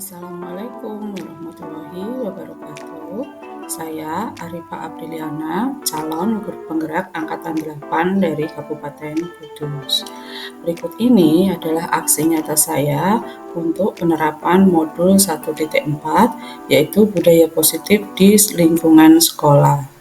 Assalamualaikum warahmatullahi wabarakatuh. Saya Arifa Apriliana, calon guru penggerak angkatan 8 dari Kabupaten Kudus. Berikut ini adalah aksi nyata saya untuk penerapan modul 1.4, yaitu budaya positif di lingkungan sekolah.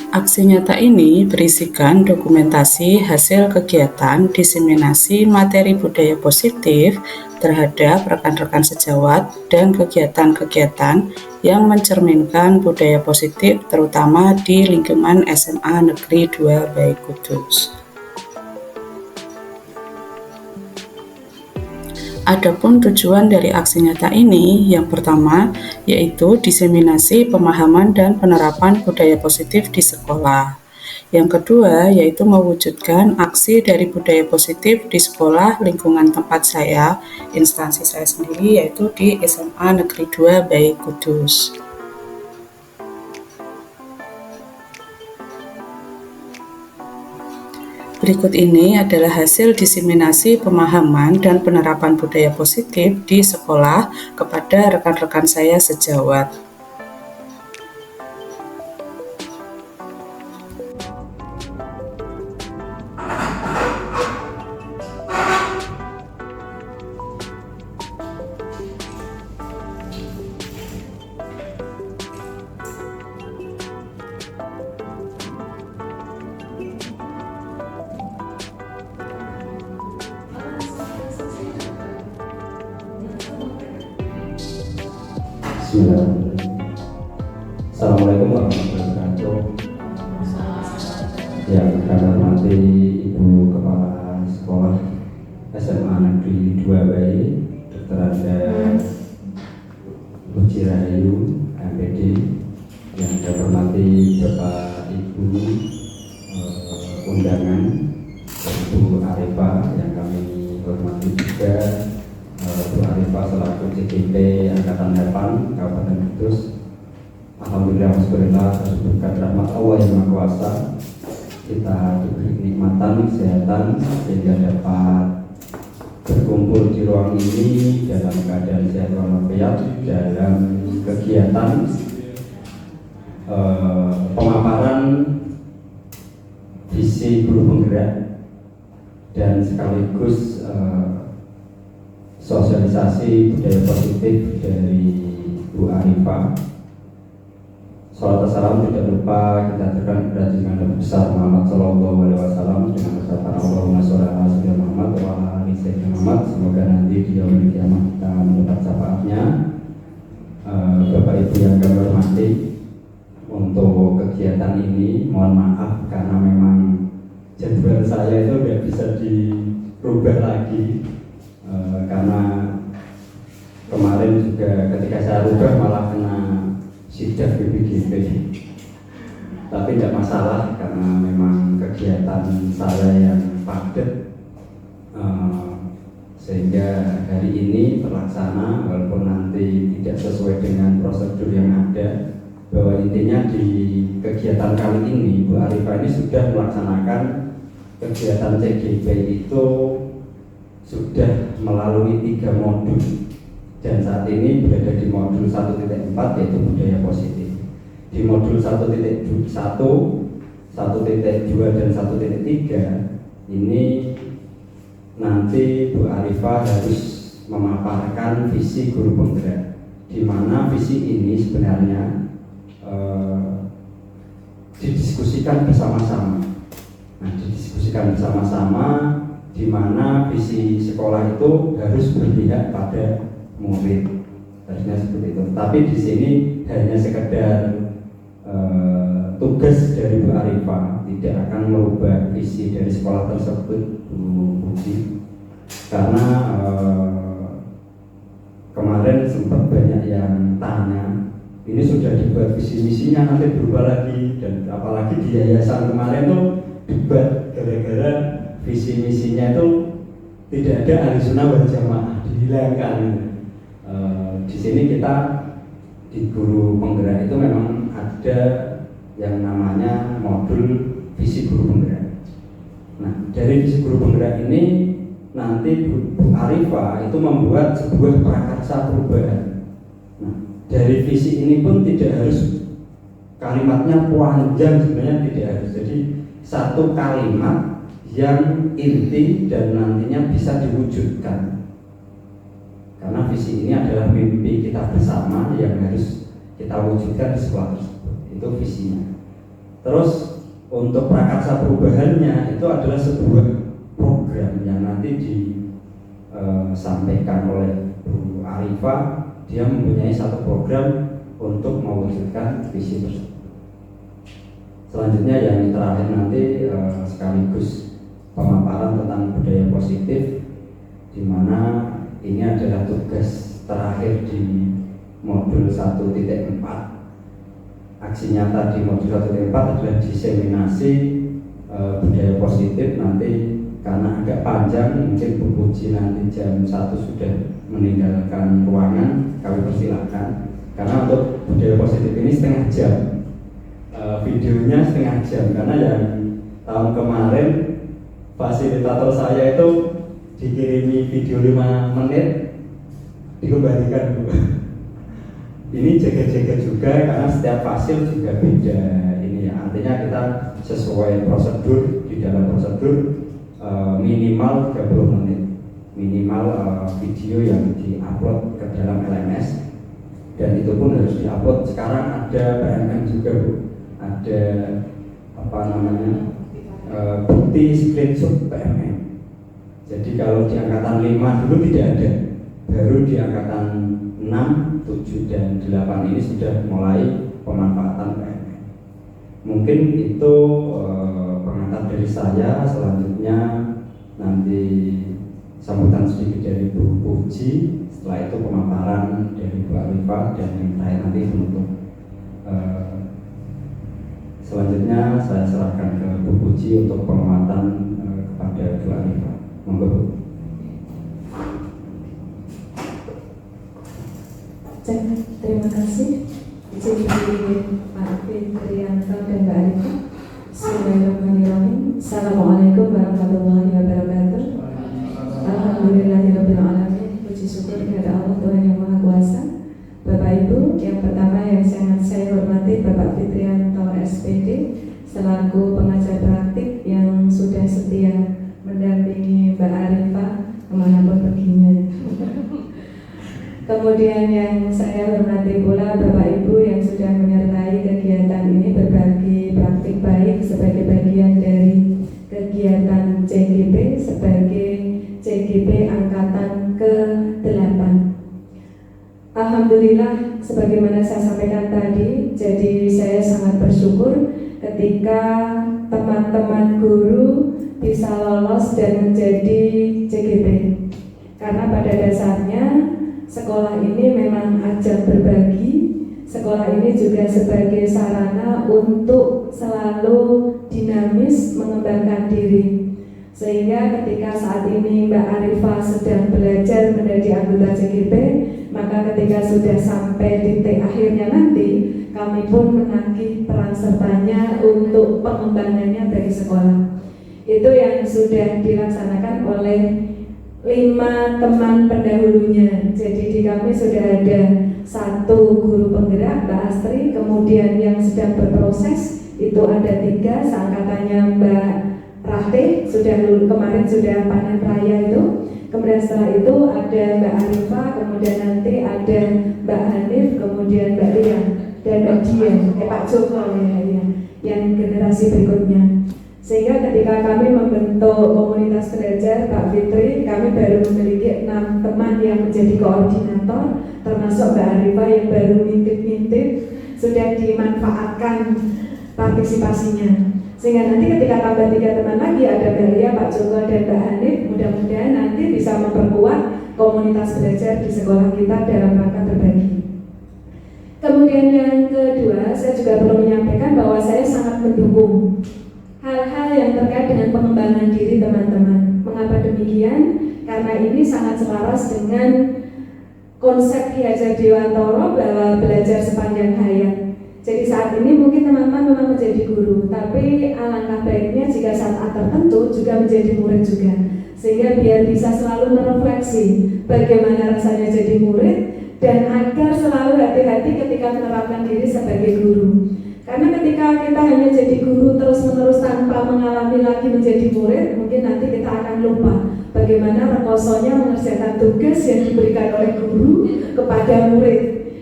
Aksi nyata ini berisikan dokumentasi hasil kegiatan diseminasi materi budaya positif terhadap rekan-rekan sejawat dan kegiatan-kegiatan yang mencerminkan budaya positif terutama di lingkungan SMA Negeri 2 Baik Kudus. Adapun tujuan dari aksi nyata ini, yang pertama, yaitu diseminasi pemahaman dan penerapan budaya positif di sekolah. Yang kedua, yaitu mewujudkan aksi dari budaya positif di sekolah lingkungan tempat saya, instansi saya sendiri, yaitu di SMA Negeri 2 Baik Kudus. Berikut ini adalah hasil diseminasi pemahaman dan penerapan budaya positif di sekolah kepada rekan-rekan saya sejawat. Assalamualaikum warahmatullahi wabarakatuh. Yang kami hormati Ibu Kepala Sekolah SMA Negeri 2 Bayi, Dr. Anda Puji Rahayu, MPD. Yang kami hormati Bapak Ibu undangan, Ibu Arifa, yang kami hormati juga Bu Arifa selaku CGP Angkatan 8 Kabupaten Kudus. Alhamdulillah, berkat rahmat Allah yang Maha Kuasa, kita diberi kenikmatan, kesehatan sehingga dapat berkumpul di ruang ini dalam keadaan sehat walafiat dalam kegiatan pemaparan visi guru penggerak dan sekaligus sosialisasi budaya positif dari Bu Arifa. Salawat salam tidak lupa kita aturkan kepada Nabi besar Muhammad Sallallahu Alaihi Wasallam dengan bersama Allahumma sholli ala sayyidina Muhammad wa ala ali sayyidina Muhammad. Semoga nanti di yaumil kiamah kita mendapat syafaatnya. Bapak Ibu yang kami hormati, untuk kegiatan ini mohon maaf karena memang jadwal saya itu tidak bisa dirubah lagi karena kemarin juga ketika saya rubah malah kena sidak BPGP, tapi tidak masalah karena memang kegiatan saya yang padat, sehingga hari ini terlaksana walaupun nanti tidak sesuai dengan prosedur yang ada. Bahwa intinya di kegiatan kali ini Bu Arifa ini sudah melaksanakan kegiatan CGP itu sudah melalui 3 modul. Dan saat ini berada di modul 1.4 yaitu budaya positif. Di modul 1.1, 1.2 dan 1.3 ini nanti Bu Arifa harus memaparkan visi guru penggerak, di mana visi ini sebenarnya didiskusikan bersama-sama. Nah, didiskusikan bersama-sama di mana visi sekolah itu harus berpihak pada murid, harusnya seperti itu. Tapi di sini hanya sekedar tugas dari Bu Arifa, tidak akan merubah visi dari sekolah tersebut, Bu Puji. Karena kemarin sempat banyak yang tanya, ini sudah dibuat visi misinya nanti berubah lagi, dan apalagi di yayasan kemarin tuh debat gara-gara visi misinya itu tidak ada ahli sunnah wal jamaah, dihilangkan. Di sini kita di guru penggerak itu memang ada yang namanya modul visi guru penggerak. Nah, dari visi guru penggerak ini nanti Bu Arifah itu membuat sebuah prakarsa perubahan. Nah, dari visi ini pun tidak harus kalimatnya panjang, sebenarnya tidak harus. Jadi satu kalimat yang inti dan nantinya bisa diwujudkan. Karena visi ini adalah mimpi kita bersama yang harus kita wujudkan di sekolah tersebut. Itu visinya. Terus untuk prakarsa perubahannya itu adalah sebuah program yang nanti disampaikan oleh Bu Arifah. Dia mempunyai satu program untuk mewujudkan visi tersebut. Selanjutnya yang terakhir nanti sekaligus pemaparan tentang budaya positif, di mana ini adalah tugas terakhir di modul 1.4. Aksi nyata di modul 1.4 adalah diseminasi budaya positif. Nanti karena agak panjang, mungkin Bu Puji nanti jam 1 sudah meninggalkan ruangan, kami persilahkan. Karena untuk budaya positif ini setengah jam, videonya setengah jam. Karena yang tahun kemarin fasilitator saya itu dikirimi video 5 menit, dikembalikan. Ini jaga-jaga juga karena setiap fasil juga beda. Ini ya, artinya kita sesuai prosedur. Di dalam prosedur minimal 30 menit minimal video yang diupload ke dalam LMS, dan itu pun harus diupload. Sekarang ada PMM juga Bu, ada apa namanya bukti screenshot PMM. Jadi kalau di angkatan 5 dulu tidak ada, baru di angkatan 6, 7, dan 8 ini sudah mulai pemanfaatan PMM. Mungkin itu pengantar dari saya. Selanjutnya nanti sambutan sedikit dari Bu Puji, setelah itu pemaparan dari Bu Arifah, dan yang terakhir nanti penutup. Selanjutnya saya serahkan ke Bu Puji untuk penguatan kepada Bu Arifah. Monggo Bu. Terima kasih izin Pak Fitrianto dan Mbak Arifah. Bismillahirrahmanirrahim. Assalamualaikum warahmatullahi wabarakatuh. Alhamdulillahirabbil alamin. Puji syukur kepada Allah Tuhan yang Maha Kuasa. Bapak Ibu, yang pertama yang sangat saya hormati Bapak Fitrianto SPD selaku pengajar praktik yang sudah setia mendampingi Mbak Arifah kemanapun perginya. Kemudian yang saya hormati pula Bapak Ibu yang sudah menyertai kegiatan ini berbagi praktik baik sebagai bagian dari kegiatan CGP sebagai CGP Angkatan ke-8. Alhamdulillah, sebagaimana saya sampaikan tadi, jadi saya sangat bersyukur ketika teman-teman guru bisa lolos dan menjadi CGP. Karena pada dasarnya sekolah ini memang ajang berbagi. Sekolah ini juga sebagai sarana untuk selalu dinamis mengembangkan diri. Sehingga ketika saat ini Mbak Arifah sedang belajar menjadi anggota CGP, maka ketika sudah sampai titik akhirnya nanti, kami pun menagih peran sertanya untuk pengembangannya dari sekolah. Itu yang sudah dilaksanakan oleh 5 teman pendahulunya. Jadi di kami sudah ada 1 guru penggerak Mbak Astri, kemudian yang sedang berproses itu ada 3, seangkatannya Mbak Ratih, kemarin sudah panen raya itu. Kemudian setelah itu ada Mbak Arifah, kemudian nanti ada Mbak Hanif, kemudian Mbak Lia dan Mbak Dian, Pak Joko ya, yang generasi berikutnya. Sehingga ketika kami membentuk komunitas belajar Pak Fitri, kami baru memiliki 6 teman yang menjadi koordinator, termasuk Mbak Arifah yang baru ngintip-ngintip, sudah dimanfaatkan partisipasinya. Sehingga nanti ketika tambah 3 teman lagi, ada Mbak Lia, Pak Joko, dan Mbak Hanif, mudah-mudahan nanti bisa memperkuat komunitas belajar di sekolah kita dalam rangka berbagi. Kemudian yang kedua, saya juga perlu menyampaikan bahwa saya sangat mendukung hal-hal yang terkait dengan pengembangan diri teman-teman. Mengapa demikian? Karena ini sangat selaras dengan konsep Ki Hajar Dewantoro bahwa belajar sepanjang hayat. Jadi saat ini mungkin teman-teman memang menjadi guru, tapi alangkah baiknya jika saat tertentu juga juga menjadi murid juga, sehingga biar bisa selalu merefleksi bagaimana rasanya jadi murid dan agar selalu hati-hati ketika menerapkan diri sebagai guru. Karena ketika kita hanya jadi guru terus-menerus tanpa mengalami lagi menjadi murid, mungkin nanti kita akan lupa bagaimana rekosonya mengerjakan tugas yang diberikan oleh guru kepada murid.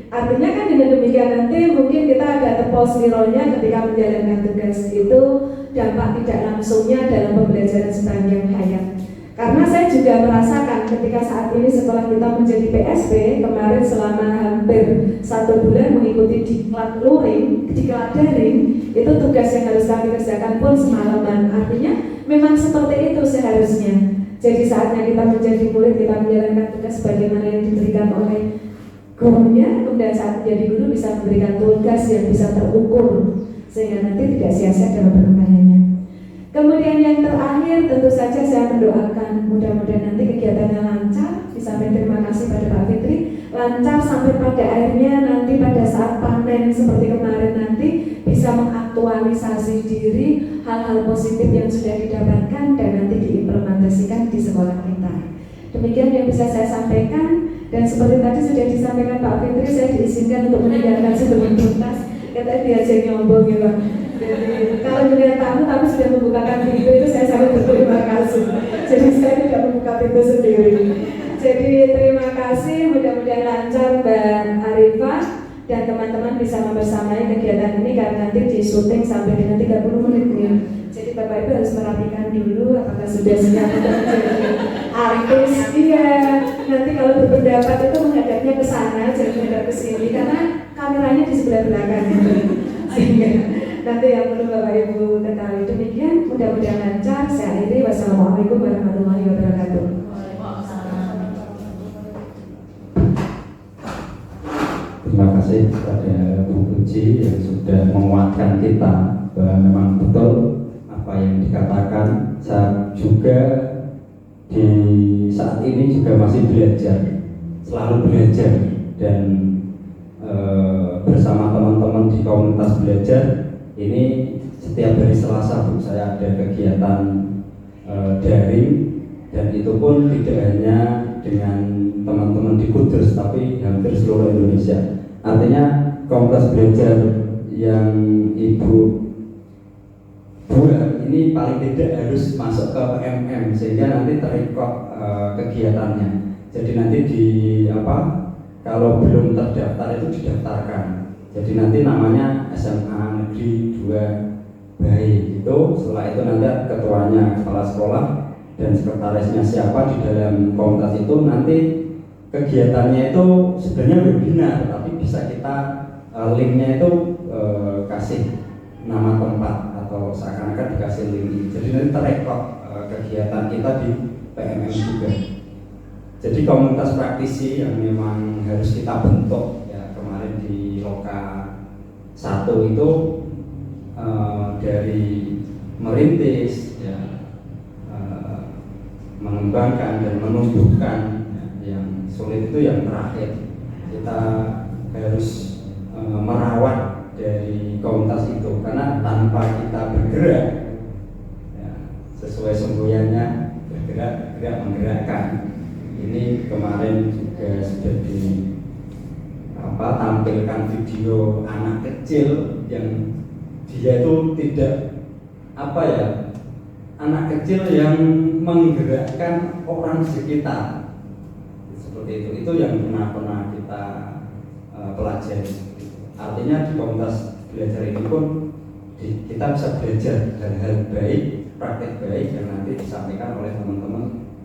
Artinya kan dengan demikian nanti mungkin kita ada tepos lironya ketika menjalankan tugas itu, dampak tidak langsungnya dalam pembelajaran sepanjang hayat. Karena saya juga merasakan ketika saat ini setelah kita menjadi PSP, kemarin selama hampir 1 bulan mengikuti diklat luring, diklat daring, itu tugas yang harus kami kerjakan pun semalaman. Artinya memang seperti itu seharusnya. Jadi saatnya kita menjadi murid, kita menjalankan tugas bagaimana yang diberikan oleh gurunya, kemudian saat menjadi guru bisa memberikan tugas yang bisa terukur sehingga nanti tidak sia-sia dalam pengembangannya. Kemudian yang terakhir tentu saja saya mendoakan mudah-mudahan nanti kegiatannya lancar. Disampaikan terima kasih pada Pak Fitri, lancar sampai pada akhirnya nanti pada saat panen seperti kemarin nanti bisa mengaktualisasi diri hal-hal positif yang sudah didapatkan dan nanti diimplementasikan di sekolah kita. Demikian yang bisa saya sampaikan, dan seperti tadi sudah disampaikan Pak Fitri, saya diizinkan untuk meninggalkan sebelum tuntas. Katanya diajak nyombong ya Pak. Jadi kalau melihat tamu sudah membukakan pintu itu saya sangat berterima kasih. Jadi saya tidak membuka pintu sendiri. Jadi terima kasih, mudah-mudahan lancar Mbak Arifah dan teman-teman bisa membersamai kegiatan ini karena nanti di syuting sampai dengan 30 menit ya. Jadi Bapak Ibu harus merapikan dulu apakah sudah siap untuk menjadi artis. Iya, nanti kalau berpendapat itu menghadapnya ke sana, jangan menghadap ke sini karena kameranya di sebelah belakang. Sehingga nanti yang perlu Bapak Ibu ketahui. Demikian, mudah-mudahan lancar. Saya akhiri. Wassalamualaikum warahmatullahi wabarakatuh. Terima kasih kepada Bu Puji yang sudah menguatkan kita bahwa memang betul apa yang dikatakan. Saya juga di saat ini juga masih belajar, selalu belajar dan bersama teman-teman di komunitas belajar ini setiap hari Selasa Bu saya ada kegiatan daring dan itu pun tidak hanya dengan teman-teman di Kudus tapi hampir seluruh Indonesia. Artinya komunitas belajar yang Ibu buat ini paling tidak harus masuk ke PMM sehingga nanti terekod kegiatannya. Jadi nanti kalau belum terdaftar itu didaftarkan. Jadi nanti namanya SMA Negeri 2 Bayi itu. Setelah itu nanti ketuanya kepala sekolah dan sekretarisnya siapa di dalam komunitas itu. Nanti kegiatannya itu sebenarnya webinar, tapi bisa kita linknya itu kasih nama tempat atau seakan-akan dikasih link. Jadi nanti terekod kegiatan kita di PMM juga. Jadi komunitas praktisi yang memang harus kita bentuk ya, kemarin di Loka 1 itu dari merintis ya, mengembangkan dan menumbuhkan ya, yang sulit itu yang terakhir kita harus merawat dari komunitas itu karena tanpa kita bergerak ya, sesuai semboyannya bergerak menggerakkan. Ini kemarin juga sudah tampilkan video anak kecil yang dia itu tidak anak kecil yang menggerakkan orang sekitar seperti itu yang pernah kita pelajari. Artinya di komunitas belajar ini pun kita bisa belajar hal-hal baik, praktek baik yang nanti disampaikan oleh teman-teman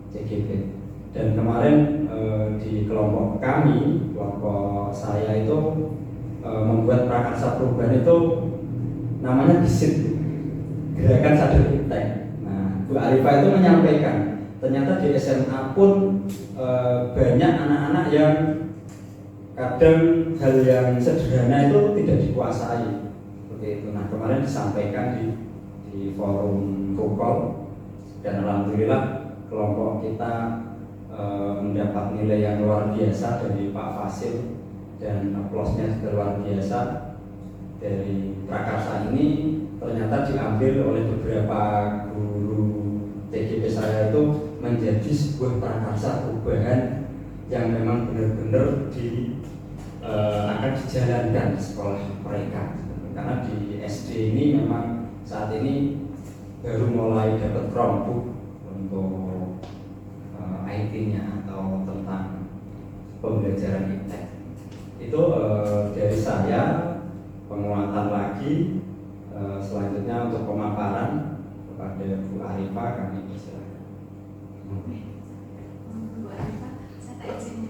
CGP. Dan kemarin di kelompok kami, kelompok saya itu membuat prakarsa perubahan itu namanya GISIT, Gerakan Sadar Iptek. Nah, Bu Arifah itu menyampaikan ternyata di SMA pun banyak anak-anak yang kadang hal yang sederhana itu tidak dikuasai seperti itu. Nah, kemarin disampaikan di forum Rukol dan alhamdulillah kelompok kita mendapat nilai yang luar biasa dari Pak Fasil dan aplausnya juga luar biasa. Dari prakarsa ini ternyata diambil oleh beberapa guru TK menjadi sebuah prakarsa perubahan yang memang benar-benar akan dijalankan di sekolah mereka. Karena di SD ini memang saat ini baru mulai dapat Chromebook untuk IT-nya atau tentang pembelajaran iptek. Itu dari saya, penguatan lagi. Selanjutnya untuk pemaparan kepada Bu Arifah kami persilakan. Bu Arifah, saya tak izin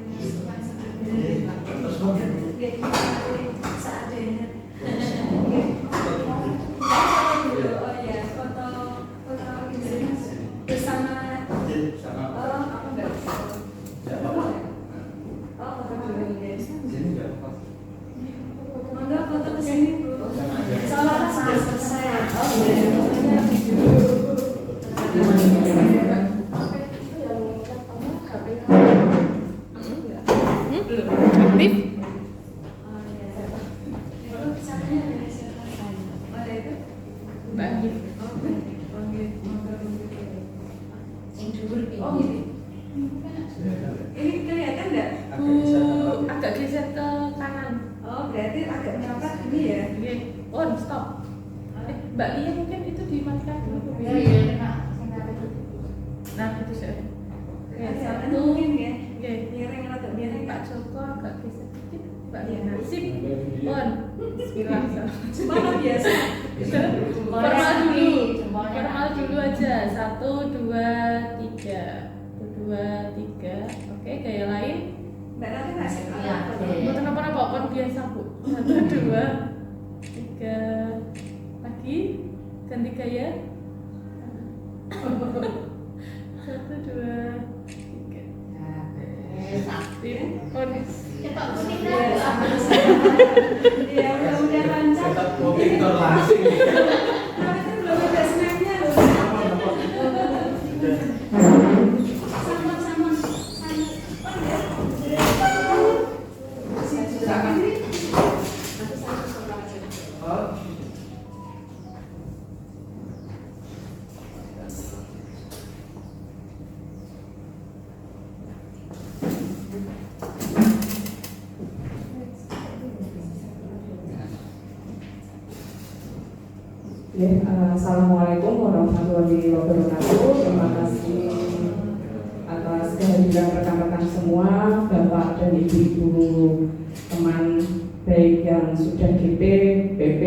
seadanya. Oh ya, foto bersama. Oh, aku nggak bisa. Oh, foto dulu ya. Monggo foto kesini Bu. Soalnya saya selesai. Oh Aktif? Mbak Agif. Oh, ini kelihatan nggak? Agak geser ke kanan. Oh, berarti agak merapat ini ya? Oke. On, stop. Mbak Lia mungkin itu dimatikan dulu. Nah, itu saya. Oke, satu. Mungkin ya? Oke. Miring atau miring? Pak Joko agak geser sedikit. Mbak Lia. Sip. On. Bismillah. Mana biasa? Formal dulu. Formal dulu aja. 1, 2, 3. 1, 2, 3. Oke, gaya lain. Mbak Rati nggak sih? Bukan kenapa-napa, kan biasa Bu. 1, 2, 3. Lagi. Ganti gaya. 1, 2, 3. Iya, udah lancar. Tapi itu belum ada snacknya loh. Sama. Assalamualaikum warahmatullahi wabarakatuh. Terima kasih atas kehadiran rekan-rekan semua, Bapak dan Ibu-ibu, teman baik yang sudah GP, PP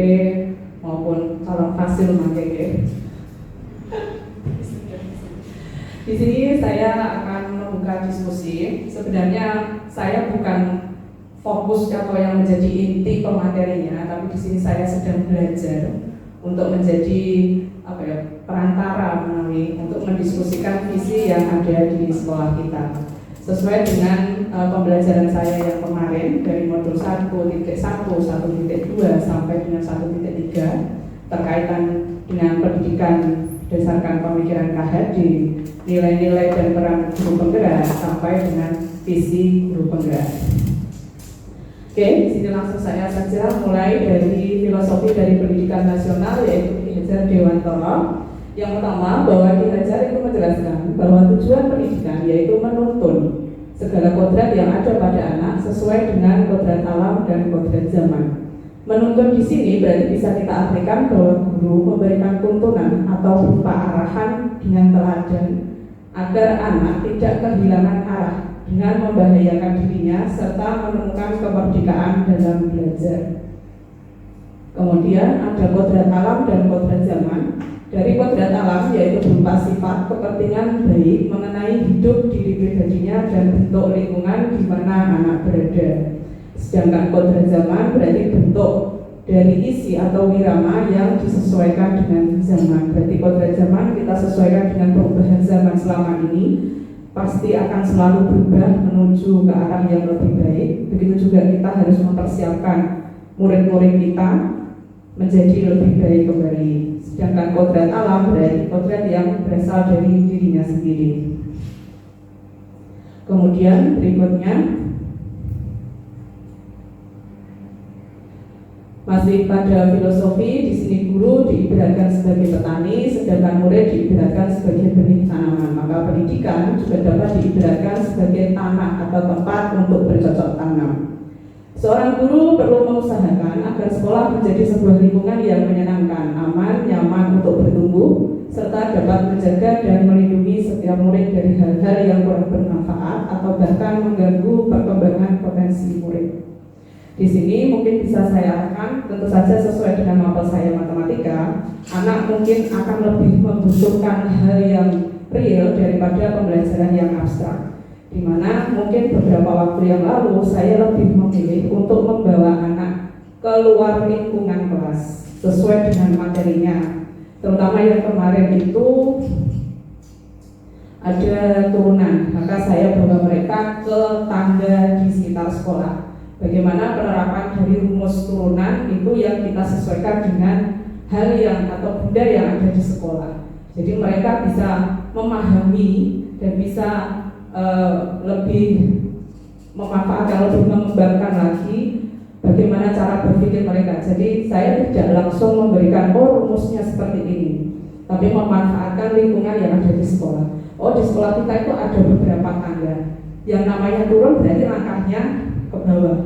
maupun calon hasil makeke. Di sini saya akan membuka diskusi. Sebenarnya saya bukan fokus atau yang menjadi inti pematerinya, tapi di sini saya sedang belajar untuk menjadi perantara untuk mendiskusikan visi yang ada di sekolah kita sesuai dengan pembelajaran saya yang kemarin dari modul 1.1, 1.2 sampai dengan 1.3 terkaitan dengan pendidikan berdasarkan pemikiran KHD, nilai-nilai dan peran guru penggerak sampai dengan visi guru penggerak. Oke, di sini langsung saya saja mulai dari filosofi dari pendidikan nasional, yaitu Ki Hajar Dewantara. Yang pertama, bahwa Ki Hajar itu menjelaskan bahwa tujuan pendidikan yaitu menuntun segala kodrat yang ada pada anak sesuai dengan kodrat alam dan kodrat zaman. Menuntun di sini berarti bisa kita artikan bahwa guru memberikan tuntunan atau berupa arahan dengan teladan agar anak tidak kehilangan arah dengan membahayakan dirinya serta menemukan kemerdekaan dalam belajar. Kemudian ada kodrat alam dan kodrat zaman. Dari kodrat alam yaitu berupa sifat kepentingan baik mengenai hidup diri pribadinya dan bentuk lingkungan di mana anak berada. Sedangkan kodrat zaman berarti bentuk dari isi atau wirama yang disesuaikan dengan zaman. Berarti kodrat zaman kita sesuaikan dengan perubahan zaman selama ini, pasti akan selalu berubah menuju ke arah yang lebih baik. Begitu juga kita harus mempersiapkan murid-murid kita menjadi lebih baik kembali. Sedangkan kodrat alam berarti kodrat yang berasal dari dirinya sendiri. Kemudian berikutnya Masih pada filosofi, di sini guru diibaratkan sebagai petani, sedangkan murid diibaratkan sebagai benih tanaman. Maka pendidikan juga dapat diibaratkan sebagai tanah atau tempat untuk bercocok tanam. Seorang guru perlu mengusahakan agar sekolah menjadi sebuah lingkungan yang menyenangkan, aman, nyaman untuk bertumbuh, serta dapat menjaga dan melindungi setiap murid dari hal-hal yang kurang bermanfaat atau bahkan mengganggu perkembangan potensi murid. Di sini mungkin bisa saya arahkan, tentu saja sesuai dengan mapel saya matematika, anak mungkin akan lebih membutuhkan hal yang real daripada pembelajaran yang abstrak. Di mana mungkin beberapa waktu yang lalu saya lebih memilih untuk membawa anak keluar lingkungan kelas sesuai dengan materinya. Terutama yang kemarin itu ada turunan, maka saya bawa mereka ke tangga di sekitar sekolah. Bagaimana penerapan dari rumus turunan itu yang kita sesuaikan dengan hal yang atau benda yang ada di sekolah. Jadi mereka bisa memahami dan bisa lebih memanfaatkan, lebih mengembangkan lagi bagaimana cara berpikir mereka. Jadi saya tidak langsung memberikan rumusnya seperti ini, tapi memanfaatkan lingkungan yang ada di sekolah. Di sekolah kita itu ada beberapa tangga. Yang namanya turun berarti langkahnya ke bawah.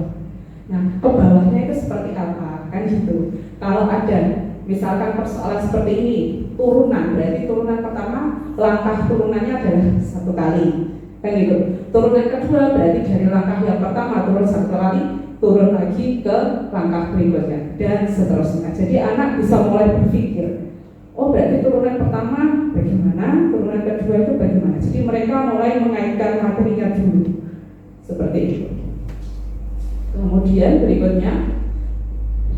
Nah, ke bawahnya itu seperti apa? Kan gitu. Kalau ada misalkan persoalan seperti ini, turunan, berarti turunan pertama, langkah turunannya adalah 1 kali. Kan gitu. Turunan kedua berarti dari langkah yang pertama turun 1 kali, turun lagi ke langkah berikutnya, dan seterusnya. Jadi anak bisa mulai berpikir, berarti turunan pertama bagaimana, turunan kedua itu bagaimana. Jadi mereka mulai mengaitkan materinya dulu. Seperti itu. Kemudian berikutnya,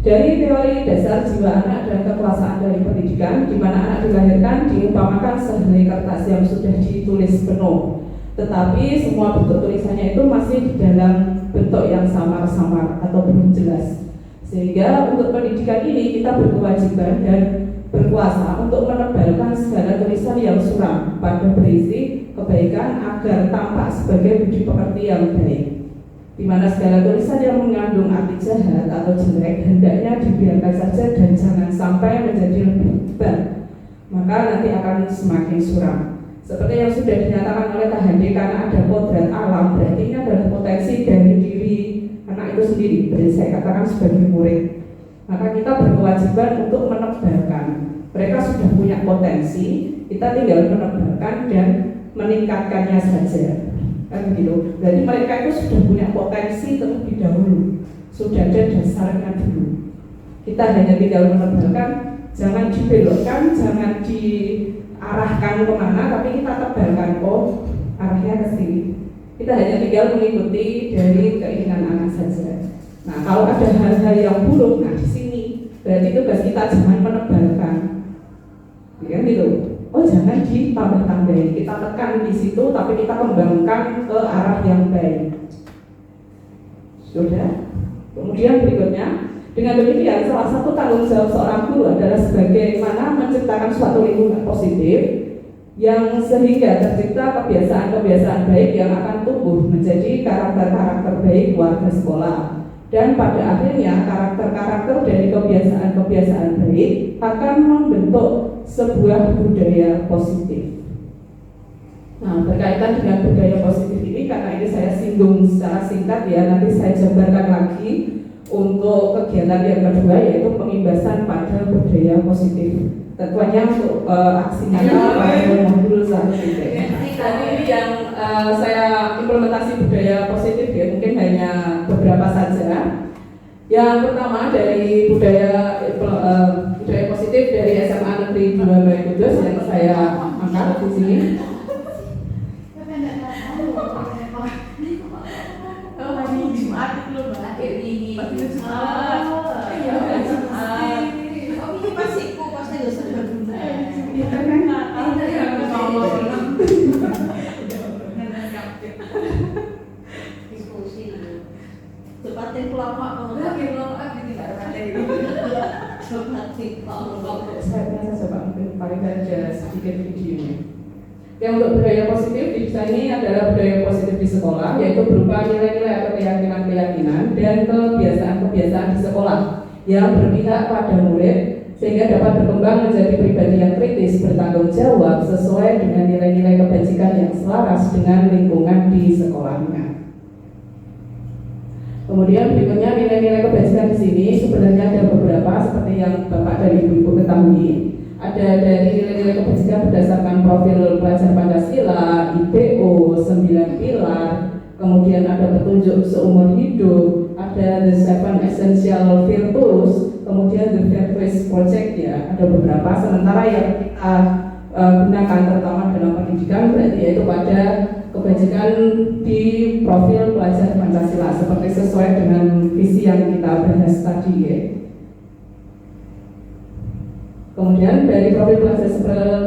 dari teori dasar jiwa anak dan kekuasaan dari pendidikan, di mana anak dilahirkan diumpamakan sehelai kertas yang sudah ditulis penuh, tetapi semua bentuk tulisannya itu masih di dalam bentuk yang samar-samar atau belum jelas. Sehingga untuk pendidikan ini kita berkewajiban dan berkuasa untuk menebalkan segala tulisan yang suram pada berisi kebaikan agar tampak sebagai budi pekerti yang baik. Di mana segala tulisan yang mengandung arti jahat atau jelek hendaknya dibiarkan saja dan jangan sampai menjadi lebih beban, maka nanti akan semakin suram. Seperti yang sudah dinyatakan oleh Kak Handi, karena ada kodrat alam, berarti ini adalah potensi dari diri anak itu sendiri. Berarti saya katakan sebagai murid, maka kita berkewajiban untuk menebalkan. Mereka sudah punya potensi, kita tinggal menebalkan dan meningkatkannya saja. Kan begitu. Jadi mereka itu sudah punya potensi terlebih dahulu, sudah ada dasarnya dulu. Kita hanya tinggal menebalkan, jangan dibelokkan, jangan diarahkan kemana, tapi kita tebalkan, arahnya ke sini. Kita hanya tinggal mengikuti dari keinginan anak saja. Nah, kalau ada hal-hal yang buruk, nah di sini berarti tugas kita jangan menebalkan, ya gitu. Jangan ditambah-tambahin, kita tekan di situ, tapi kita kembangkan ke arah yang baik. Sudah. Kemudian berikutnya, dengan demikian salah satu tanggung jawab seorang guru adalah bagaimana menciptakan suatu lingkungan positif yang sehingga tercipta kebiasaan-kebiasaan baik yang akan tumbuh menjadi karakter-karakter baik warga sekolah. Dan pada akhirnya karakter-karakter dari kebiasaan-kebiasaan baik akan membentuk sebuah budaya positif. Nah, berkaitan dengan budaya positif ini, karena ini saya singgung secara singkat ya, nanti saya jabarkan lagi untuk kegiatan yang kedua, yaitu pengimbasan pada budaya positif. Tentunya untuk aksi nyata pada modul 1 ini. Tadi ini yang saya implementasi budaya positif ya, mungkin hanya beberapa saja. Yang pertama dari budaya positif dari SMA Negeri 2 Balai Kudus yang saya angkat di sini. Saya coba mungkin paling ada sedikit videonya. Yang untuk budaya positif di sini adalah budaya positif di sekolah, yaitu berupa nilai-nilai atau keyakinan-keyakinan dan kebiasaan-kebiasaan di sekolah yang berpihak pada murid sehingga dapat berkembang menjadi pribadi yang kritis, bertanggung jawab sesuai dengan nilai-nilai kebajikan yang selaras dengan lingkungan di sekolahnya. Kemudian berikutnya nilai-nilai kebajikan di sini sebenarnya ada beberapa seperti yang Bapak dan Ibu ketahui. Ada dari nilai-nilai kebajikan berdasarkan profil pelajar Pancasila, IPO, 9 pilar, kemudian ada petunjuk seumur hidup, ada the 7 essential virtues, kemudian the Virtues Project ya, ada beberapa. Sementara yang kita gunakan terutama dalam pendidikan berarti yaitu pada kebajikan di profil pelajar Pancasila seperti sesuai dengan visi yang kita bahas tadi ya. Kemudian dari profil pelajar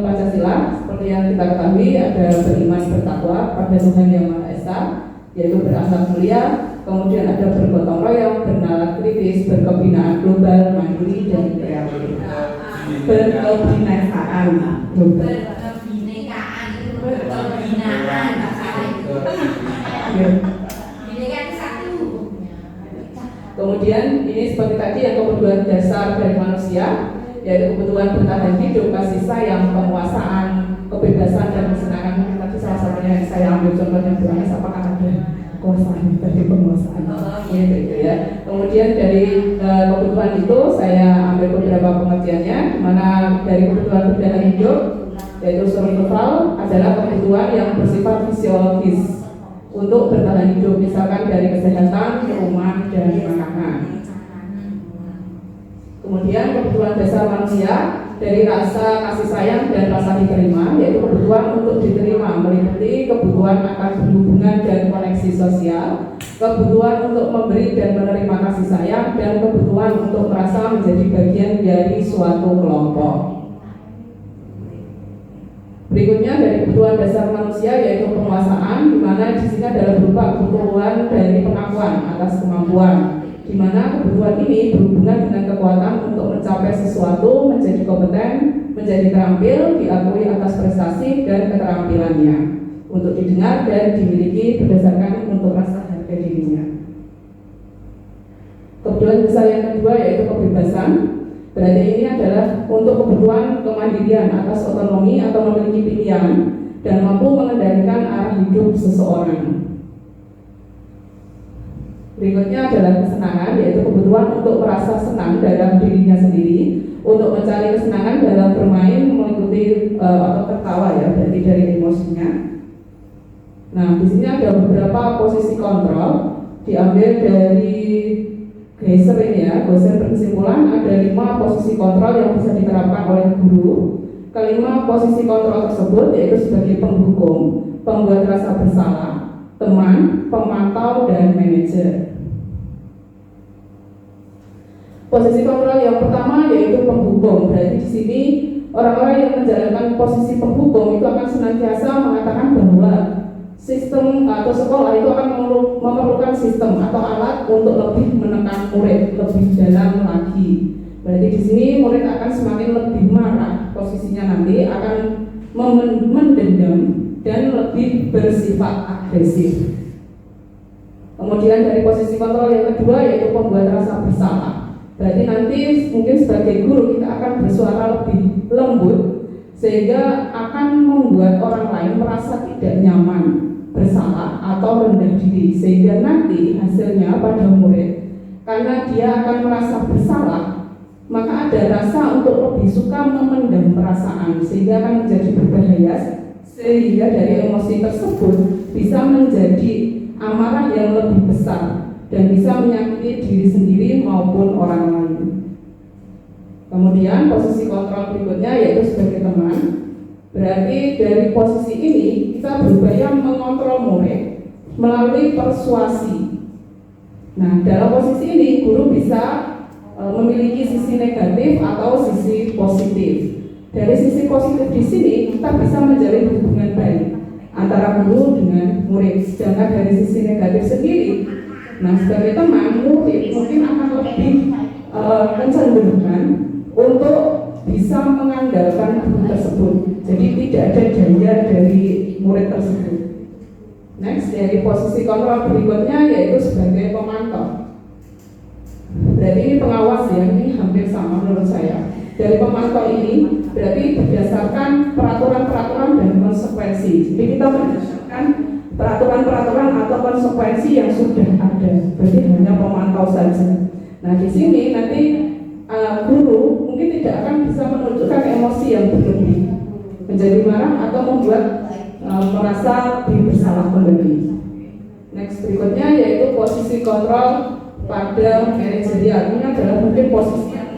Pancasila seperti yang kita ketahui ada beriman bertakwa pada Tuhan Yang Maha Esa, yaitu berakhlak mulia, kemudian ada bergotong royong, bernalar kritis, berkebinaan global, mandiri dan kreatif. Berkebinekaan global. Kemudian ini seperti tadi yang kebutuhan dasar dari manusia, yaitu kebutuhan bertahan hidup, kasih sayang, penguasaan, kebebasan dan kesenangan. Mungkin tadi salah satunya yang saya ambil contohnya Buanes, apakah ada kekuasaan tadi penguasaan gitu ya. Kemudian dari kebutuhan itu saya ambil beberapa pengertiannya, di mana dari kebutuhan bertahan hidup yaitu survival adalah kebutuhan yang bersifat fisiologis untuk bertahan hidup, misalkan dari kesehatan, rumah, dan makanan. Kemudian kebutuhan dasar manusia dari rasa kasih sayang dan rasa diterima, yaitu kebutuhan untuk diterima meliputi kebutuhan akan berhubungan dan koneksi sosial, kebutuhan untuk memberi dan menerima kasih sayang, dan kebutuhan untuk merasa menjadi bagian dari suatu kelompok. Berikutnya dari kebutuhan dasar manusia yaitu penguasaan, di mana di sini adalah berupa kebutuhan dari pengakuan atas kemampuan, di mana kebutuhan ini berhubungan dengan kekuatan untuk mencapai sesuatu, menjadi kompeten, menjadi terampil, diakui atas prestasi dan keterampilannya, untuk didengar dan dimiliki berdasarkan untuk rasa harga dirinya. Kebutuhan besar yang kedua yaitu kebebasan. Berarti ini adalah untuk kebutuhan kemandirian atas otonomi atau memiliki pilihan dan mampu mengendalikan arah hidup seseorang. Berikutnya adalah kesenangan, yaitu kebutuhan untuk merasa senang dalam dirinya sendiri, untuk mencari kesenangan dalam bermain, mengikuti atau tertawa ya, berarti dari emosinya. Nah, di sini ada beberapa posisi kontrol diambil dari Geiser ini ya. Geiser berkesimpulan ada 5 posisi kontrol yang bisa diterapkan oleh guru. Kelima posisi kontrol tersebut yaitu sebagai penghukum, pembuat rasa bersalah, teman, pemantau, dan manajer. Posisi kontrol yang pertama yaitu penghukum. Berarti di sini orang-orang yang menjalankan posisi penghukum itu akan senantiasa mengatakan bahwa sistem atau sekolah itu akan memerlukan sistem atau alat untuk lebih menekan murid lebih dalam lagi. Berarti di sini murid akan semakin lebih marah, posisinya nanti akan mendendam dan lebih bersifat agresif. Kemudian dari posisi kontrol yang kedua yaitu pembuat rasa bersalah. Berarti nanti mungkin sebagai guru kita akan bersuara lebih lembut sehingga akan membuat orang lain merasa tidak nyaman, bersalah atau rendah diri, sehingga nanti hasilnya pada murid karena dia akan merasa bersalah, maka ada rasa untuk lebih suka memendam perasaan sehingga akan menjadi berbahaya, sehingga dari emosi tersebut bisa menjadi amarah yang lebih besar dan bisa menyakiti diri sendiri maupun orang lain. Kemudian posisi kontrol berikutnya yaitu sebagai teman. Berarti dari posisi ini kita berupaya mengontrol murid melalui persuasi. Nah, dalam posisi ini guru bisa memiliki sisi negatif atau sisi positif. Dari sisi positif di sini kita bisa menjalin hubungan baik antara guru dengan murid. Sedangkan dari sisi negatif sendiri, nah sebagai teman murid mungkin akan lebih kecenderungan untuk bisa mengandalkan guru tersebut. Jadi tidak ada daya dari murid tersebut. Next, dari posisi kontrol berikutnya yaitu sebagai pemantau. Berarti ini pengawas ya, ini hampir sama menurut saya. Dari pemantau ini berarti berdasarkan peraturan-peraturan dan konsekuensi. Jadi kita berdasarkan peraturan-peraturan atau konsekuensi yang sudah ada. Berarti hanya pemantau saja. Nah di sini nanti guru mungkin tidak akan bisa menunjukkan emosi yang berlebih, menjadi marah atau membuat merasa bersalah kembali. Next berikutnya yaitu posisi kontrol pada manajerial. Ini adalah mungkin posisi yang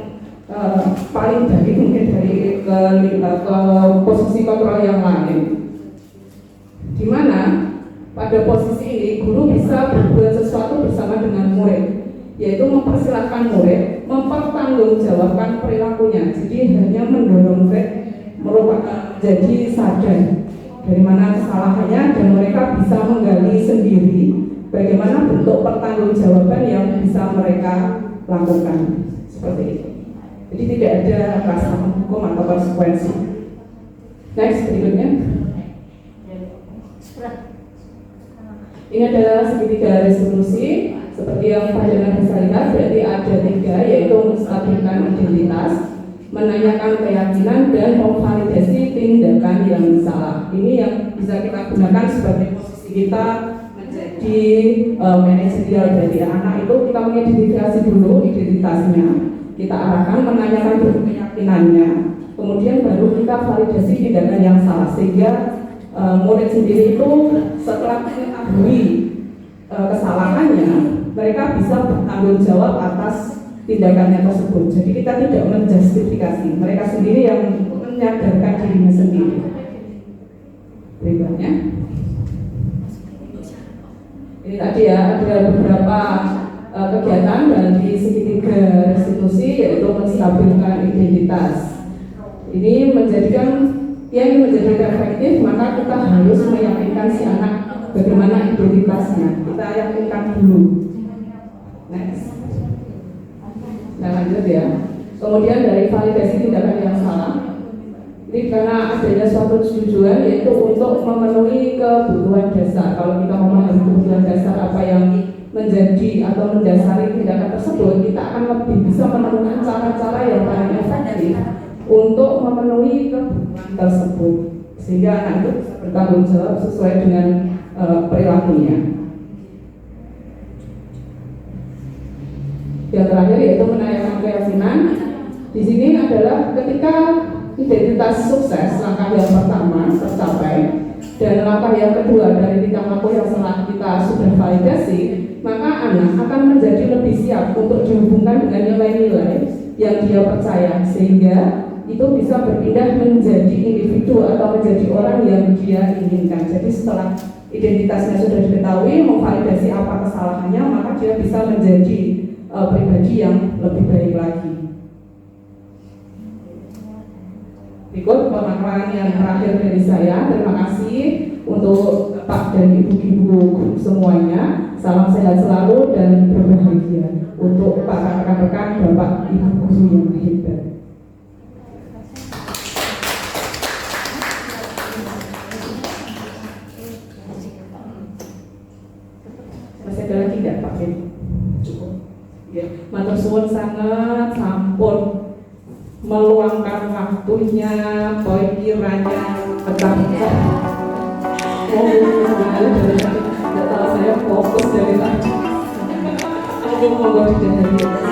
paling baik mungkin dari ke posisi kontrol yang lain, di mana pada posisi ini guru bisa berbuat sesuatu bersama dengan murid, yaitu mempersilahkan murid mempertanggungjawabkan perilakunya. Jadi hanya mendorong murid merupakan jadi sadar dari mana kesalahannya dan mereka bisa menggali sendiri bagaimana bentuk pertanggungjawaban yang bisa mereka lakukan. Seperti itu. Jadi tidak ada rasa hukum atau konsekuensi. Next berikutnya. Ini adalah segitiga resolusi. Seperti yang panjenengan bisa lihat, berarti ada 3, yaitu menstabilkan identitas, menanyakan keyakinan, dan memvalidasi tindakan yang salah. Ini yang bisa kita gunakan sebagai posisi kita menjadi manajerial. Berarti anak itu kita mengidentifikasi dulu identitasnya, kita arahkan, menanyakan dulu keyakinannya, kemudian baru kita validasi tindakan yang salah, sehingga murid sendiri itu setelah mengetahui kesalahannya, mereka bisa bertanggung jawab atas tindakannya tersebut. Jadi kita tidak menjustifikasi, mereka sendiri yang menyadarkan dirinya sendiri. Berikutnya, ini tadi ya ada beberapa kegiatan dari segitiga restitusi, yaitu menstabilkan identitas. Ini menjadikan yang menjadikan efektif, maka kita harus meyakinkan si anak bagaimana identitasnya. Kita yakinkan dulu. Next. Nah lanjut ya. Kemudian dari validasi tindakan yang salah. Ini karena adanya suatu tujuan, yaitu untuk memenuhi kebutuhan dasar. Kalau kita memahami kebutuhan dasar apa yang menjadi atau mendasari tindakan tersebut, kita akan lebih bisa menemukan cara-cara yang paling efektif untuk memenuhi kebutuhan tersebut, sehingga anak itu bisa bertanggung jawab sesuai dengan perilakunya. Yang terakhir yaitu menanyakan keyakinan. Di sini adalah ketika identitas sukses, langkah yang pertama tercapai, dan langkah yang kedua dari tingkah laku yang setelah kita sudah validasi, maka anak akan menjadi lebih siap untuk dihubungkan dengan nilai-nilai yang dia percaya, sehingga itu bisa berpindah menjadi individu atau menjadi orang yang dia inginkan. Jadi setelah identitasnya sudah diketahui, memvalidasi apa kesalahannya, maka dia bisa menjadi pribadi yang lebih baik lagi. Berikut pemaparan yang terakhir dari saya. Terima kasih untuk Pak dan Ibu-ibu semuanya. Salam sehat selalu dan berbahagia. Untuk para rekan-rekan Bapak Ibu guru yang hebat. Masih ada lagi tidak Pak? Cukup. Ya, matur suwun sangat, sampun meluangkan waktunya, pikirannya, betapa dari tadi data saya fokus dari tadi. Monggo didahului.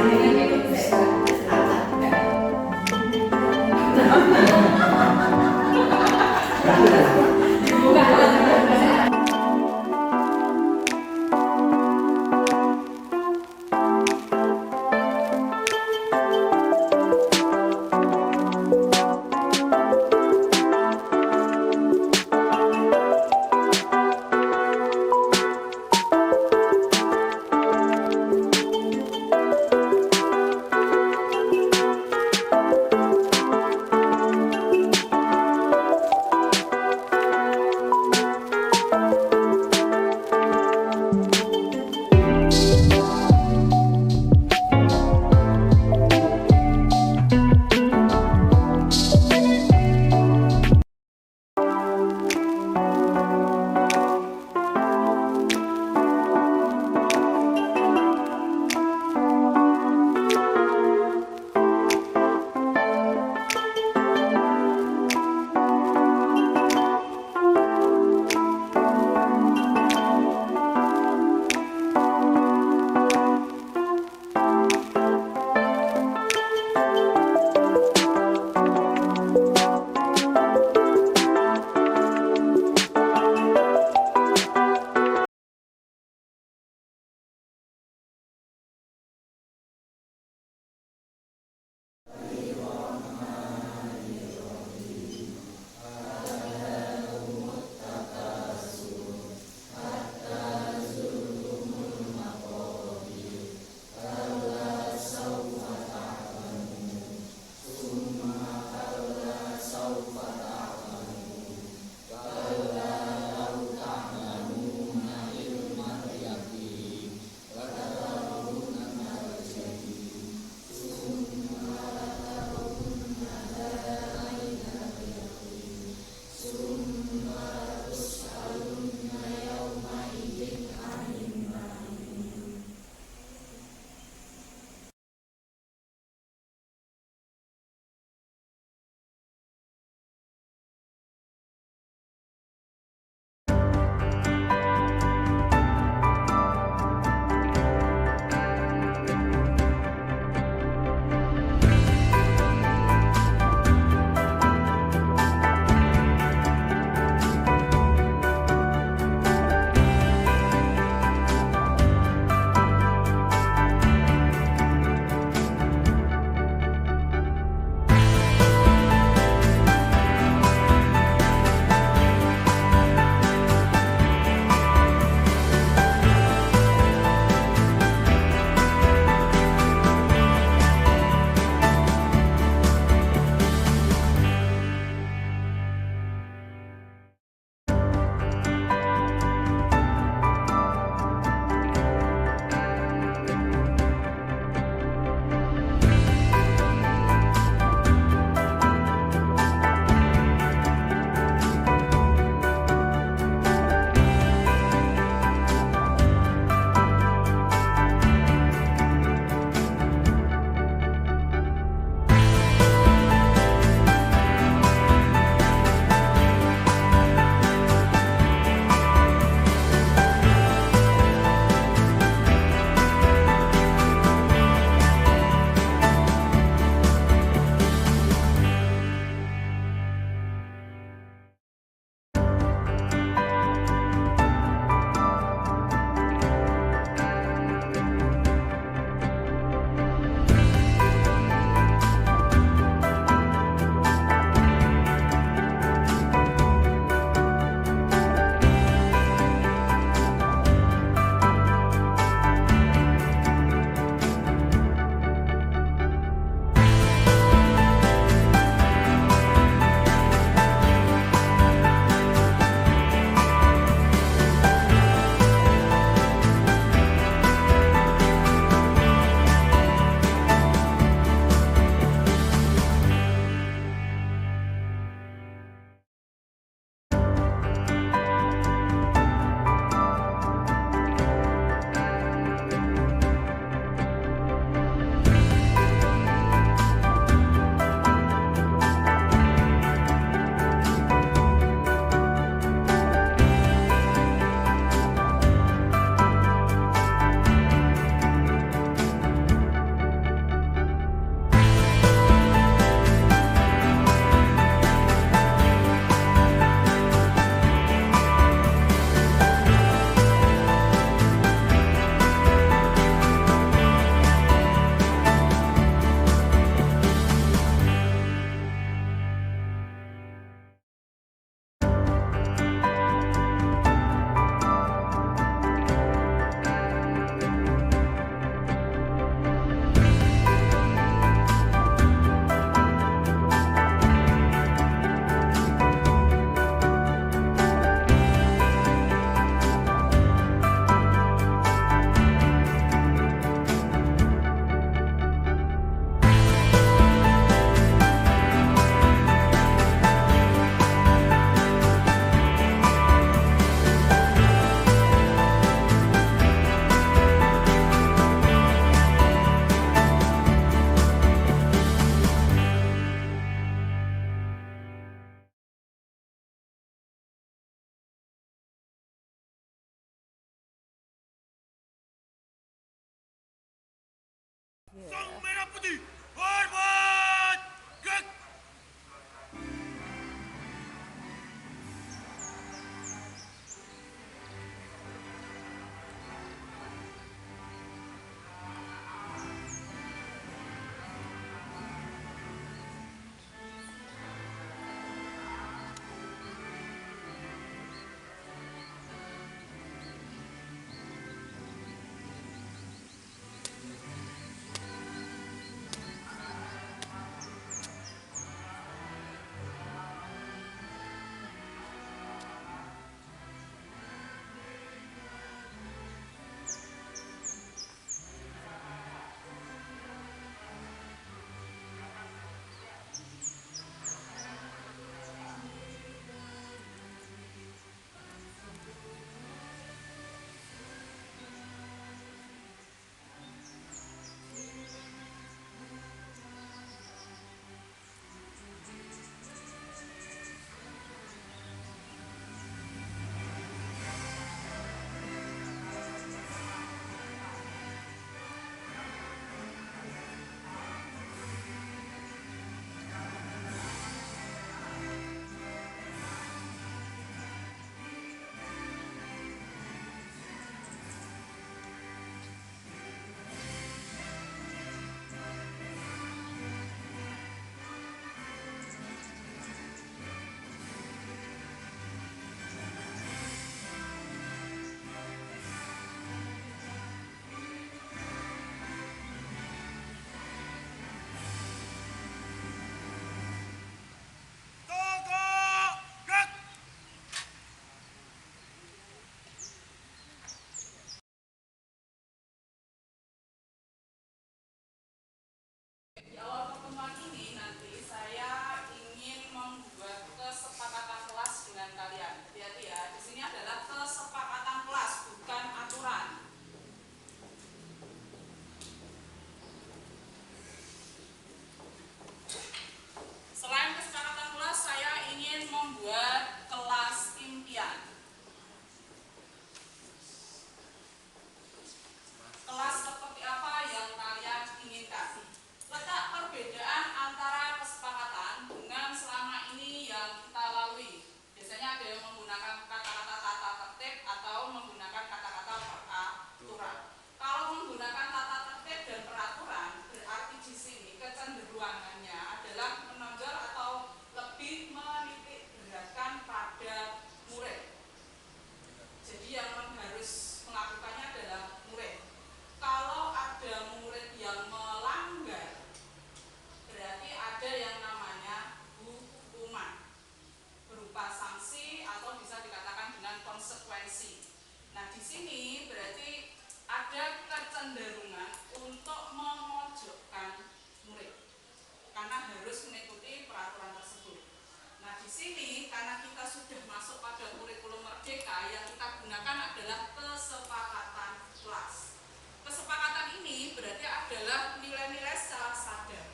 MOJK yang kita gunakan adalah kesepakatan kelas. Kesepakatan ini berarti adalah nilai-nilai secara sadar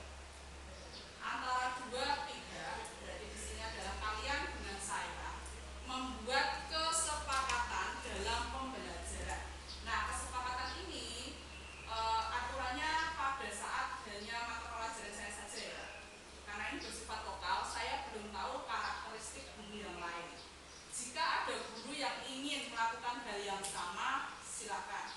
antara 2, 3, berarti di sini adalah kalian dengan saya membuat kesepakatan dalam pembelajaran. Nah, kesepakatan ini aturannya pada saat hanya mata pelajaran saya saja ya, karena ini bersifat lokal, saya belum tahu karakteristik guru yang lain. Jika ada guru yang ingin melakukan hal yang sama, silakan.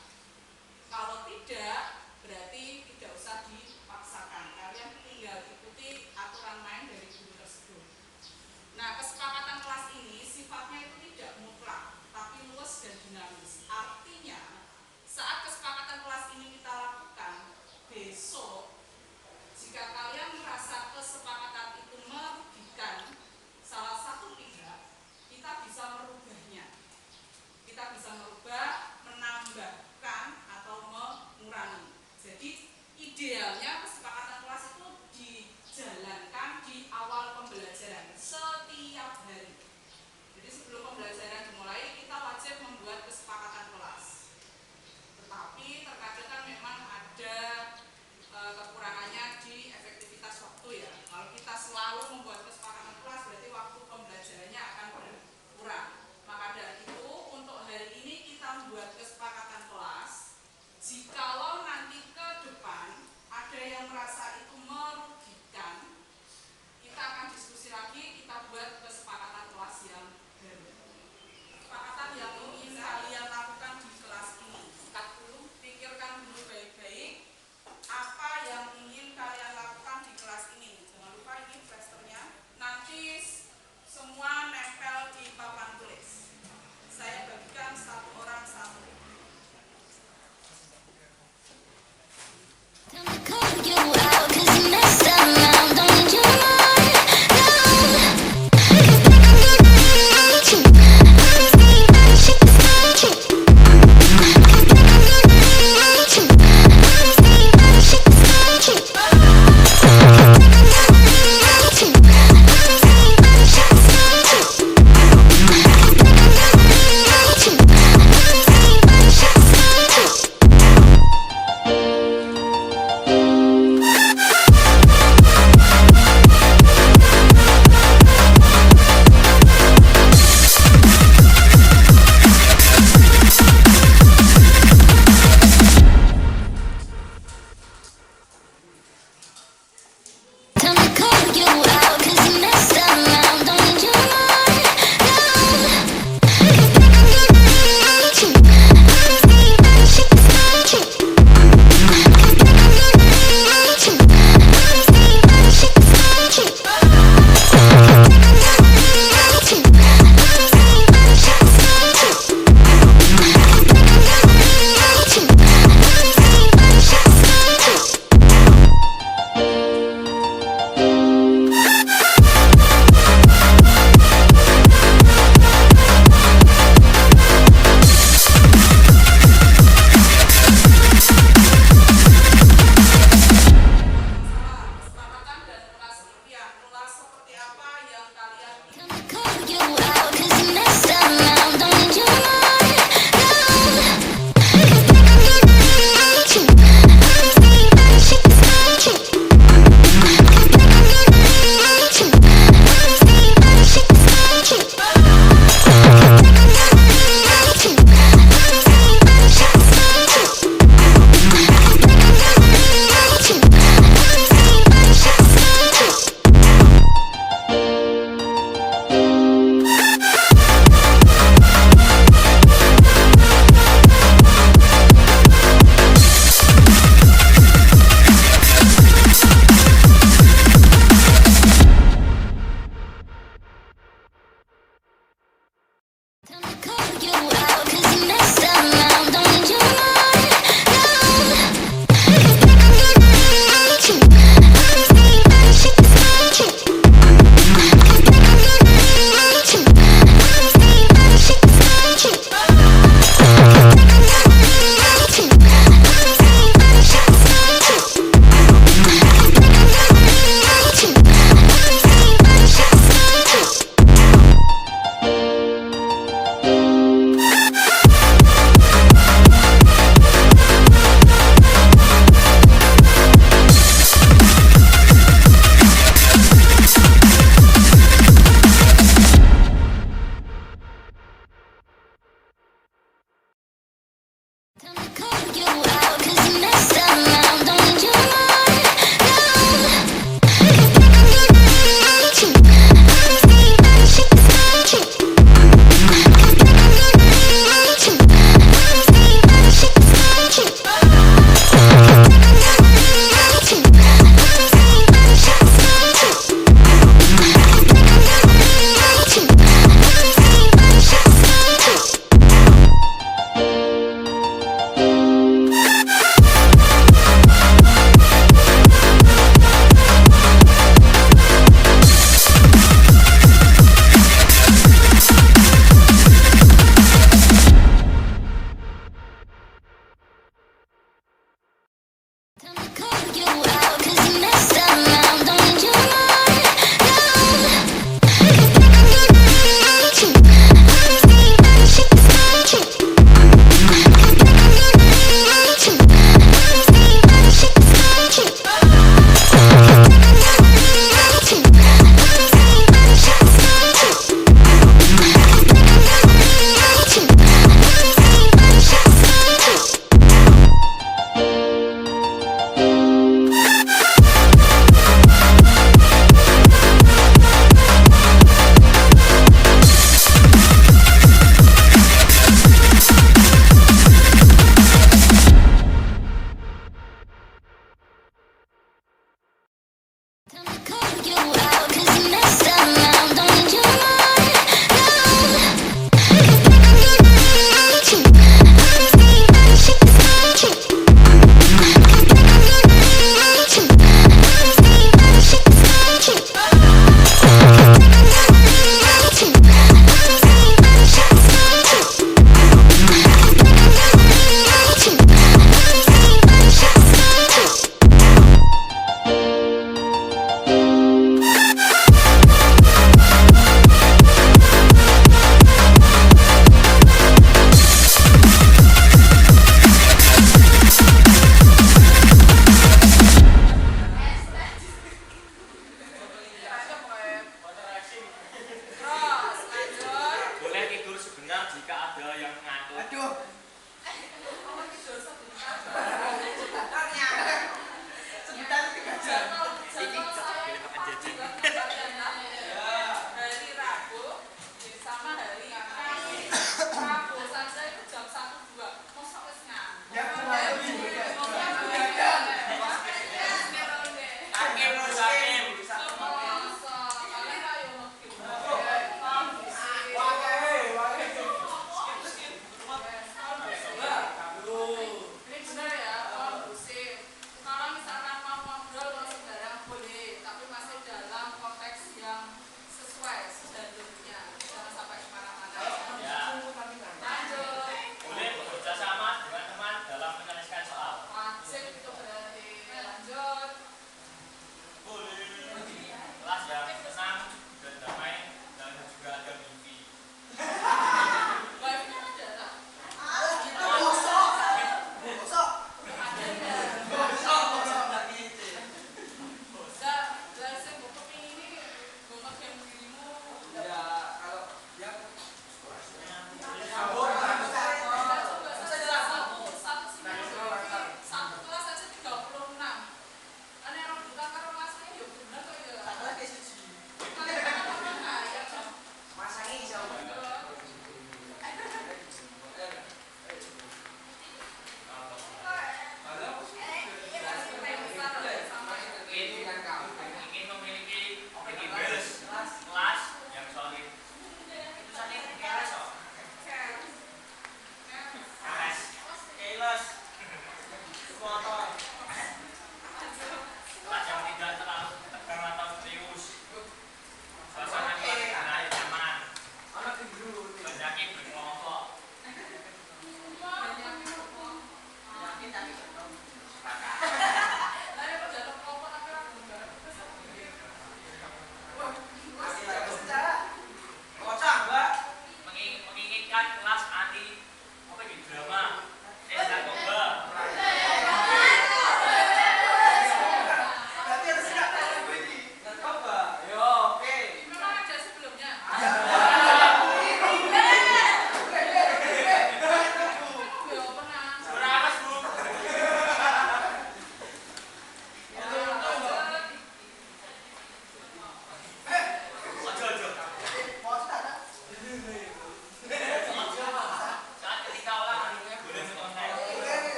Kalau tidak, berarti tidak usah dipaksakan. Kalian tinggal ikuti aturan main dari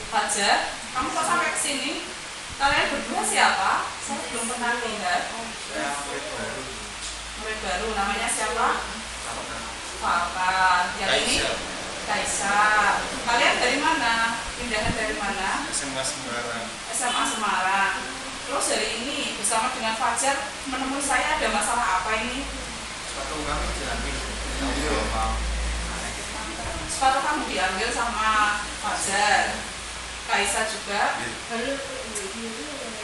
Fajar, kamu kok sampai kesini? Kalian berdua siapa? Saya belum pernah lihat. Saya murid baru. Murid baru, namanya siapa? Papa. Yang ini? Kaisa. Kalian dari mana? Pindahan dari mana? SMA Semarang. SMA Semarang. Terus hari ini bersama dengan Fajar menemui saya, ada masalah apa ini? Sepatu kami diambil. Sepatu kamu diambil sama Fajar. Kaisa juga.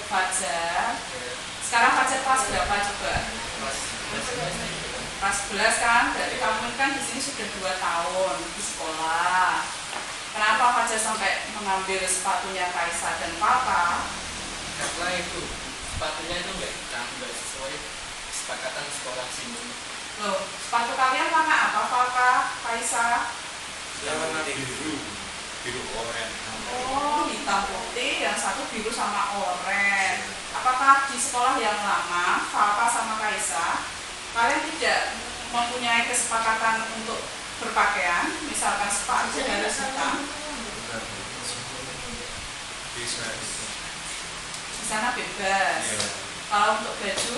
Fajar. Sekarang Fajar kelas berapa coba? Kelas 11 kan? Berarti kamu kan di sini sudah 2 tahun di sekolah. Kenapa Fajar sampai mengambil sepatunya Kaisa dan Papa? Karena itu sepatunya itu nggak sesuai kesepakatan sekolah sini. Loh, sepatu kalian warna apa Papa, Kaisa? Warna biru, biru oranye. Oh, hitam putih, yang satu biru sama oranye. Apakah di sekolah yang lama, Papa sama Kaisa, kalian tidak mempunyai kesepakatan untuk berpakaian? Misalkan sepatu harus hitam. Bisa. Di sana bebas. Iya. Kalau untuk baju,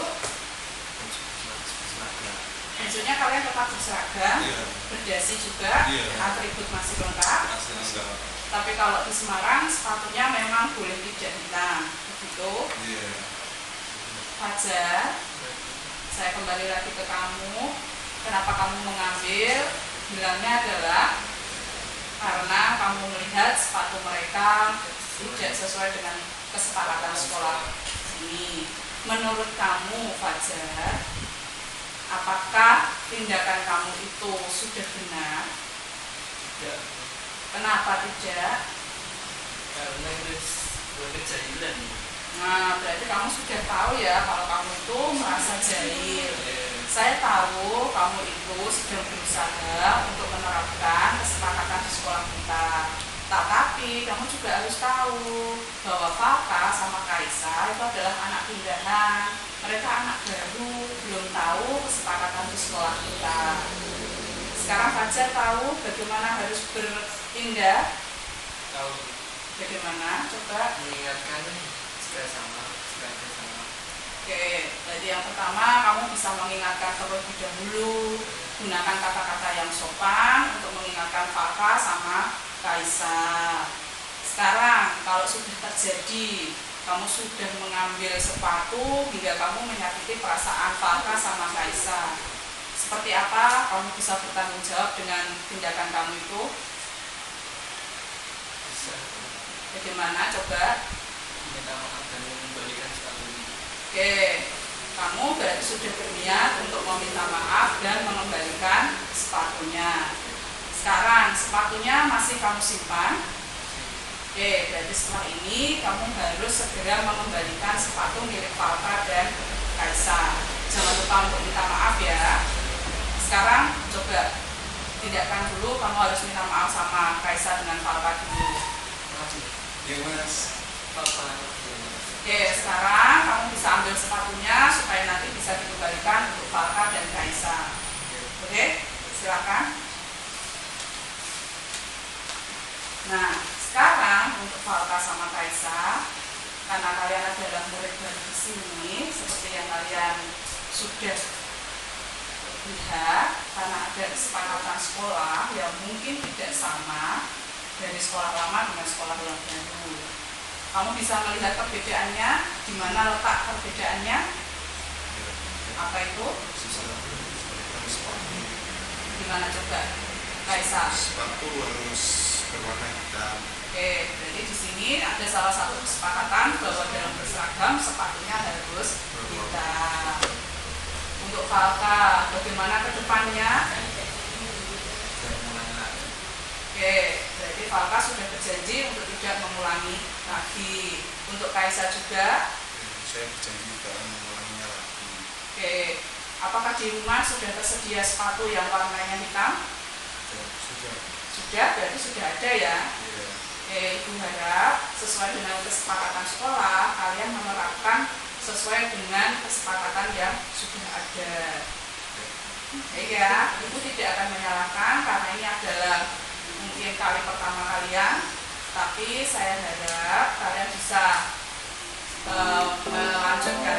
bajunya kalian tetap berseragam, Iya. berdasi juga, Iya. atribut masih lengkap. Masih enggak. Tapi kalau di Semarang sepatunya memang boleh tidak hitam, begitu. Iya. Fajar, saya kembali lagi ke kamu. Kenapa kamu mengambil? Bilangnya adalah karena kamu melihat sepatu mereka tidak sesuai dengan kesepakatan sekolah ini. menurut kamu Fajar, apakah tindakan kamu itu sudah benar? Tidak. Kenapa tidak? Karena itu sebuah kejahilan. Nah, berarti kamu sudah tahu ya kalau kamu itu merasa jahil. Saya tahu kamu itu sedang berusaha untuk menerapkan kesepakatan di sekolah kita. Tetapi kamu juga harus tahu bahwa Falka sama Kaisa itu adalah anak pindahan. Mereka anak baru, belum tahu kesepakatan di sekolah kita. Sekarang Fajar tahu bagaimana harus bertindak. Tahu. Bagaimana? Coba Mengingatkan jika sama. Oke, jadi yang pertama kamu bisa mengingatkan terlebih dahulu, gunakan kata-kata yang sopan untuk mengingatkan Falka sama Kaisa. Sekarang kalau sudah terjadi, kamu sudah mengambil sepatu hingga kamu menyakiti perasaan Falka sama Kaisa. Seperti apa kamu bisa bertanggung jawab dengan tindakan kamu itu? Bisa. Bagaimana? Coba. Minta maaf dan mengembalikan sepatu ini. Oke, kamu berarti sudah berniat untuk meminta maaf dan mengembalikan sepatunya. Sekarang sepatunya masih kamu simpan. Oke, berarti setelah ini kamu harus segera mengembalikan sepatu milik Falka dan Kaisa. Jangan lupa untuk minta maaf ya. Sekarang coba tindakan dulu, kamu harus minta maaf sama Kaisa dengan Falka dulu. Ya mas. Papa. Oke, sekarang kamu bisa ambil sepatunya supaya nanti bisa dikembalikan untuk Falka dan Kaisa. Oke, silakan. Nah, sekarang untuk Falka sama Kaisa, karena kalian adalah murid baru di sini, seperti yang kalian sudah lihat, karena ada kesepakatan sekolah yang mungkin tidak sama dari sekolah lama dengan sekolah yang baru. Kamu bisa melihat perbedaannya, di mana letak perbedaannya? Apa itu? Gimana coba, Kaisa? Sepatu harus berwarna hitam. Oke, jadi di sini ada salah satu kesepakatan bahwa dalam berseragam sepatunya harus hitam. Untuk Falka, bagaimana ke depannya? Oke, berarti Falka sudah berjanji untuk tidak mengulangi lagi. Untuk Kaisa juga? Saya berjanji tidak mengulanginya lagi. Oke, apakah di rumah sudah tersedia sepatu yang warnanya hitam? Sudah. Sudah, berarti sudah ada ya? Iya. Oke, Ibu harap sesuai dengan kesepakatan sekolah, kalian menerapkan sesuai dengan kesepakatan yang sudah ada. Baik ya, Ibu tidak akan menyalahkan karena ini adalah mungkin kali pertama kalian, tapi saya harap kalian bisa melanjutkan